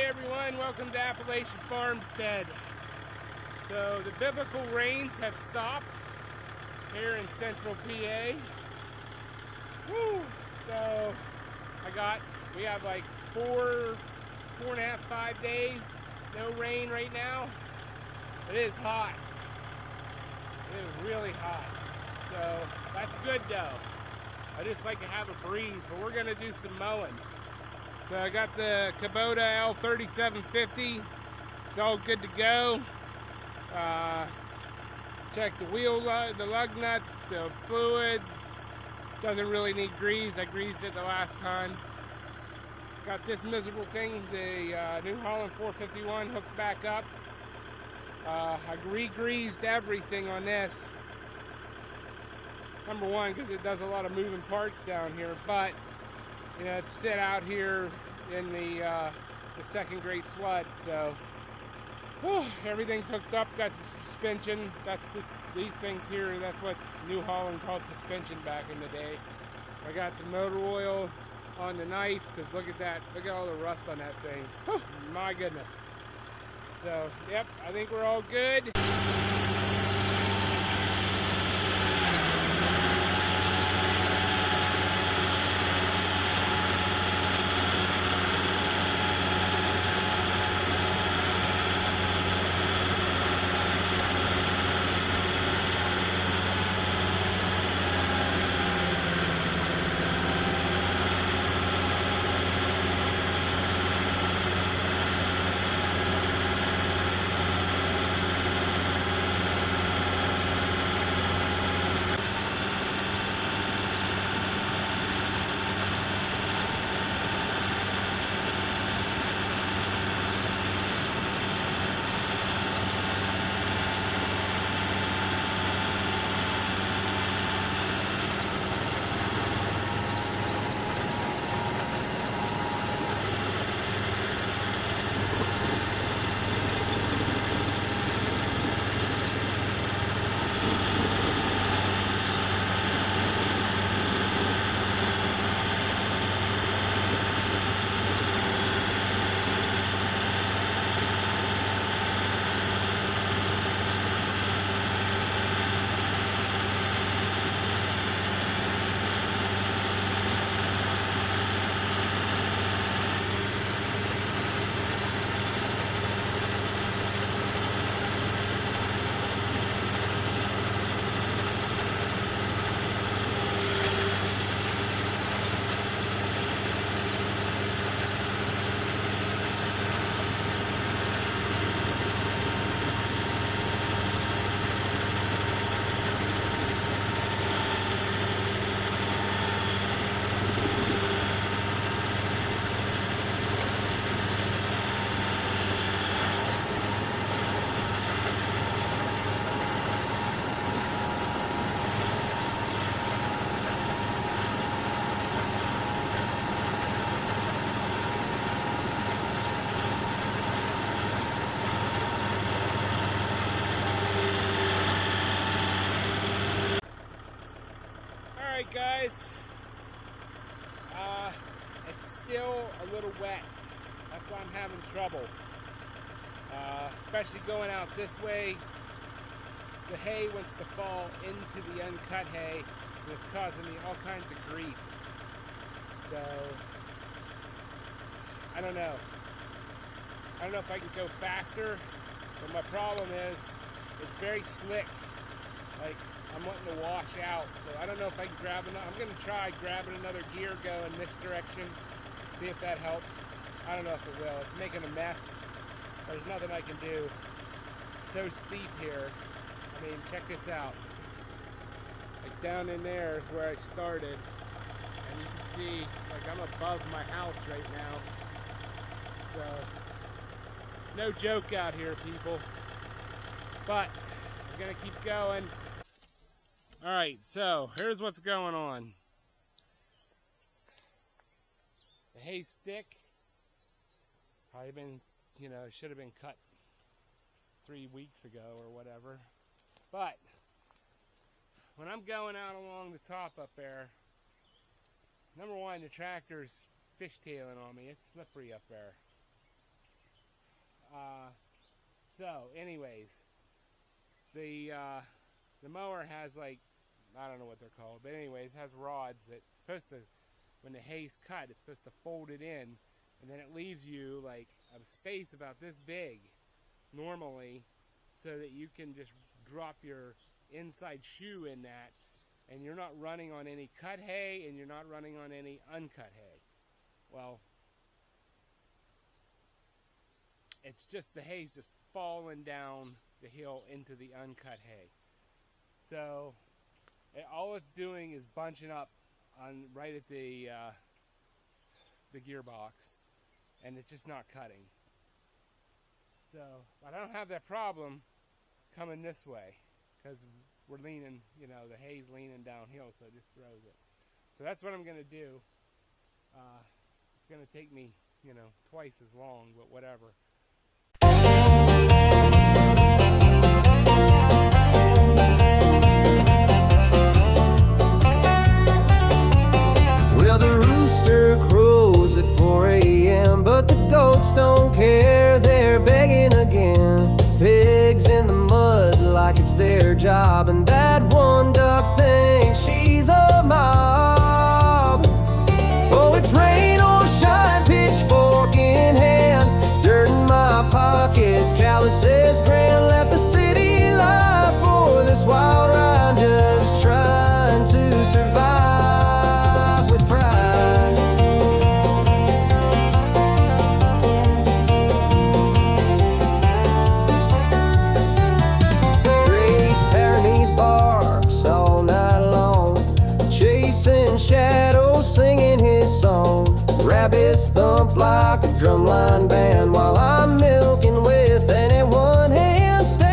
everyone, welcome to Appalachian Farmstead. So the biblical rains have stopped here in central PA. Woo! So we have like 4.5, 5 days, no rain right now. It is hot. It is really hot. So that's good though. I just like to have a breeze, but we're gonna do some mowing. So I got the Kubota L3750. It's all good to go. Check the wheel, the lug nuts, the fluids. Doesn't really need greased. I greased it the last time. Got this miserable thing, the New Holland 451 hooked back up. I re-greased everything on this. Number one, because it does a lot of moving parts down here, but you know, it's sit out here in the second great flood, so everything's hooked up. Got the suspension. That's just these things here. That's what New Holland called suspension back in the day. I got some motor oil on the knife, because look at that. Look at all the rust on that thing. Whew, my goodness. So, yep, I think we're all good. Alright guys, it's still a little wet. That's why I'm having trouble. Especially going out this way. The hay wants to fall into the uncut hay, and it's causing me all kinds of grief. So, I don't know. I don't know if I can go faster, but my problem is it's very slick. Like, I'm wanting to wash out, so I don't know if I can grab another. I'm going to try grabbing another gear going this direction, see if that helps. I don't know if it will. It's making a mess. There's nothing I can do. It's so steep here. I mean, check this out. Like down in there is where I started, and you can see, like, I'm above my house right now. So, it's no joke out here, people. But I'm going to keep going. Alright, so here's what's going on. The hay's thick. Probably been, you know, should have been cut 3 weeks ago or whatever. But when I'm going out along the top up there, number one, the tractor's fishtailing on me. It's slippery up there. So anyways, the mower has, like, I don't know what they're called, but anyways, has rods that's supposed to, when the hay's cut, it's supposed to fold it in, and then it leaves you like a space about this big normally, so that you can just drop your inside shoe in that, and you're not running on any cut hay, and you're not running on any uncut hay. Well, it's just the hay's just falling down the hill into the uncut hay. So all it's doing is bunching up on right at the gearbox, and it's just not cutting. So I don't have that problem coming this way, because we're leaning, you know, the hay's leaning downhill, so it just throws it. So that's what I'm going to do. It's going to take me, you know, twice as long, but whatever. Well, the rooster crows at 4 a.m., but the goats don't care, they're begging again. Pigs in the mud like it's their job, and that one duck thinks she's a mob. Oh, it's rain or shine, pitchfork in hand, dirt in my pockets, calluses grand, left the city life for this wild ride, just trying to survive with pride. Great Pyrenees barks all night long, chasing shadows, singing his song. Rabbits thump like a drumline band, while I'm milking with any one hand stand.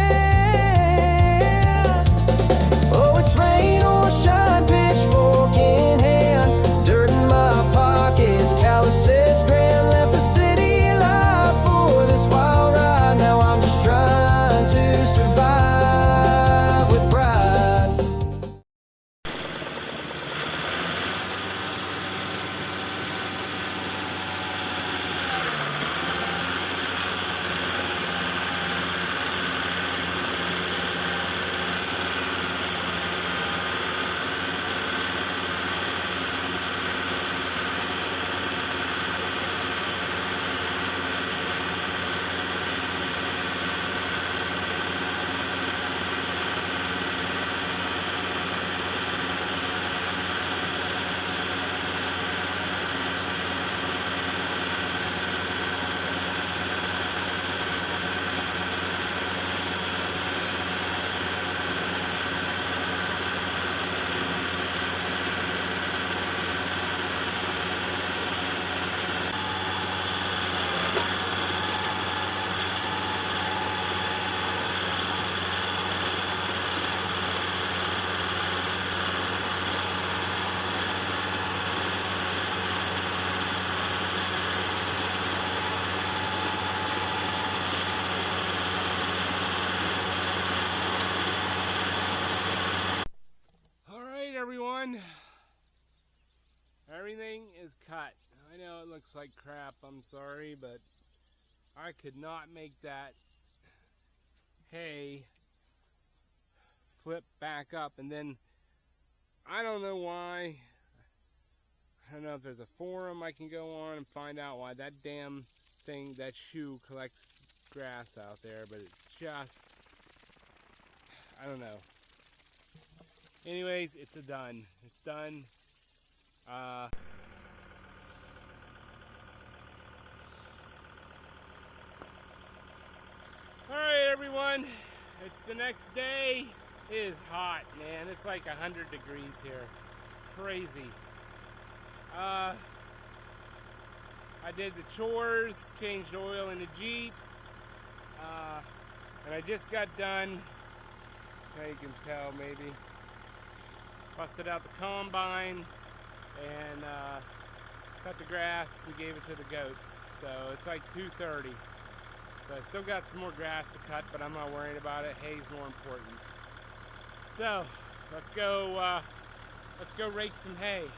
Oh, it's rain or shine, pitchfork in hand, dirt in my pockets, calluses grand, left the city life for this wild ride. Now I'm just trying to survive with pride. Everyone, everything is cut. I know it looks like crap, I'm sorry, but I could not make that hay flip back up, and then I don't know why. I don't know if there's a forum I can go on and find out why that damn thing, that shoe, collects grass out there, but it's just, I don't know. Anyways, it's done. It's done. Alright, everyone. It's the next day. It is hot, man. It's like 100 degrees here. Crazy. I did the chores, changed oil in the Jeep, and I just got done. Now you can tell, maybe. Busted out the combine and cut the grass and gave it to the goats. So it's like 2:30. So I still got some more grass to cut, but I'm not worried about it. Hay's more important. So let's go rake some hay.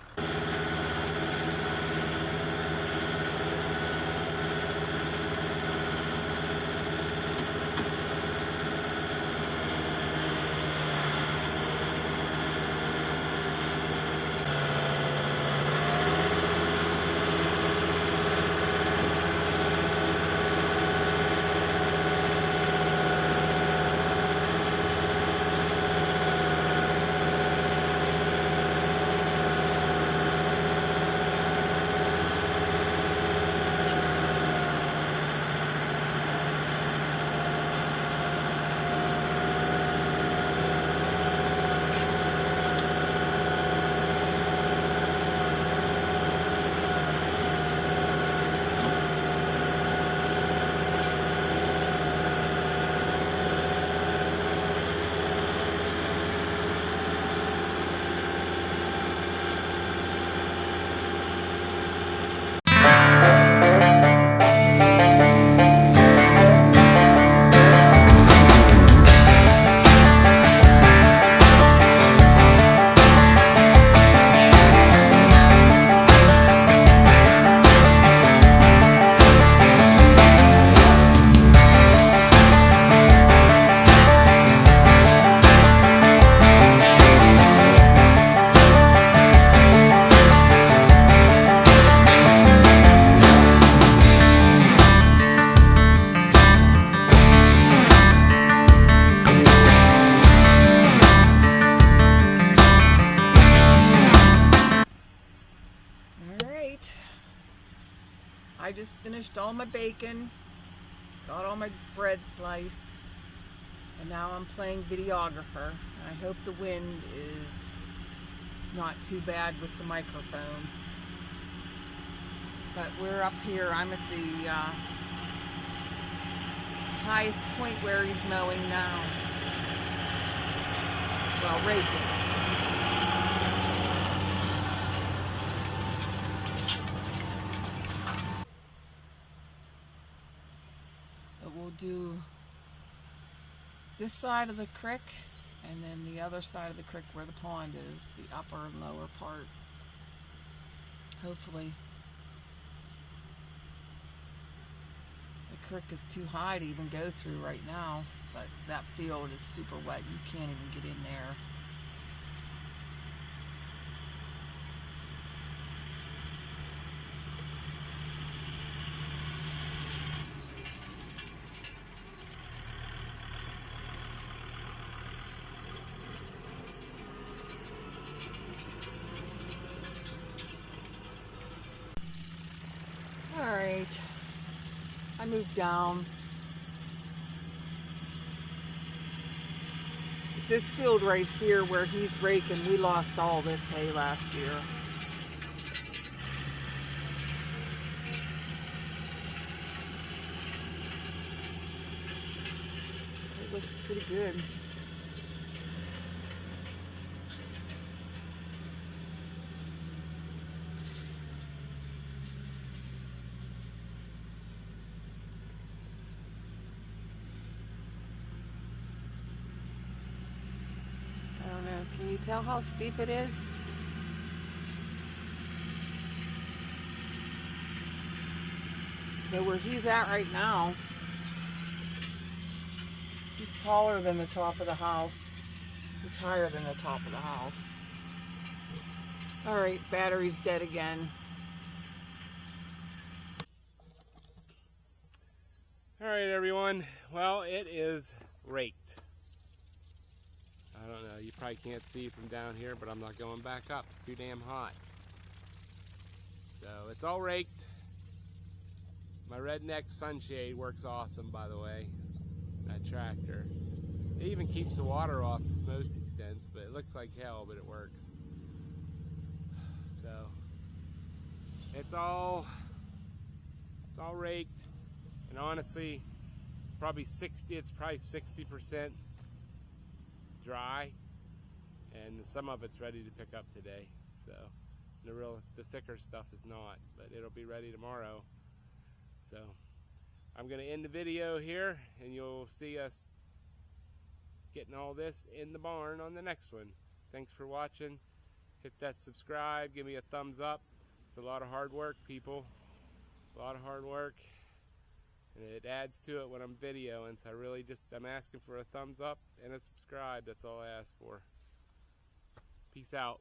I just finished all my bacon, got all my bread sliced, and now I'm playing videographer. I hope the wind is not too bad with the microphone. But we're up here. I'm at the highest point where he's mowing now. Well, raking. But we'll do this side of the creek and then the other side of the creek where the pond is, the upper and lower part. Hopefully the creek is too high to even go through right now, but that field is super wet. You can't even get in there. All right, I moved down. This field right here where he's raking, we lost all this hay last year. It looks pretty good. Can you tell how steep it is? So where he's at right now, he's taller than the top of the house. He's higher than the top of the house. All right, battery's dead again. All right, everyone. Well, it is raked. I don't know, you probably can't see from down here, but I'm not going back up. It's too damn hot. So it's all raked. My redneck sunshade works awesome, by the way. That tractor. It even keeps the water off to most extents, but it looks like hell, but it works. So it's all raked, and honestly, it's probably 60% dry, and some of it's ready to pick up today. So the thicker stuff is not, but it'll be ready tomorrow. So I'm going to end the video here, and you'll see us getting all this in the barn on the next one. Thanks for watching. Hit that subscribe, give me a thumbs up. It's a lot of hard work, people. A lot of hard work, and it adds to it when I'm videoing. So I'm asking for a thumbs up and a subscribe. That's all I ask for. Peace out.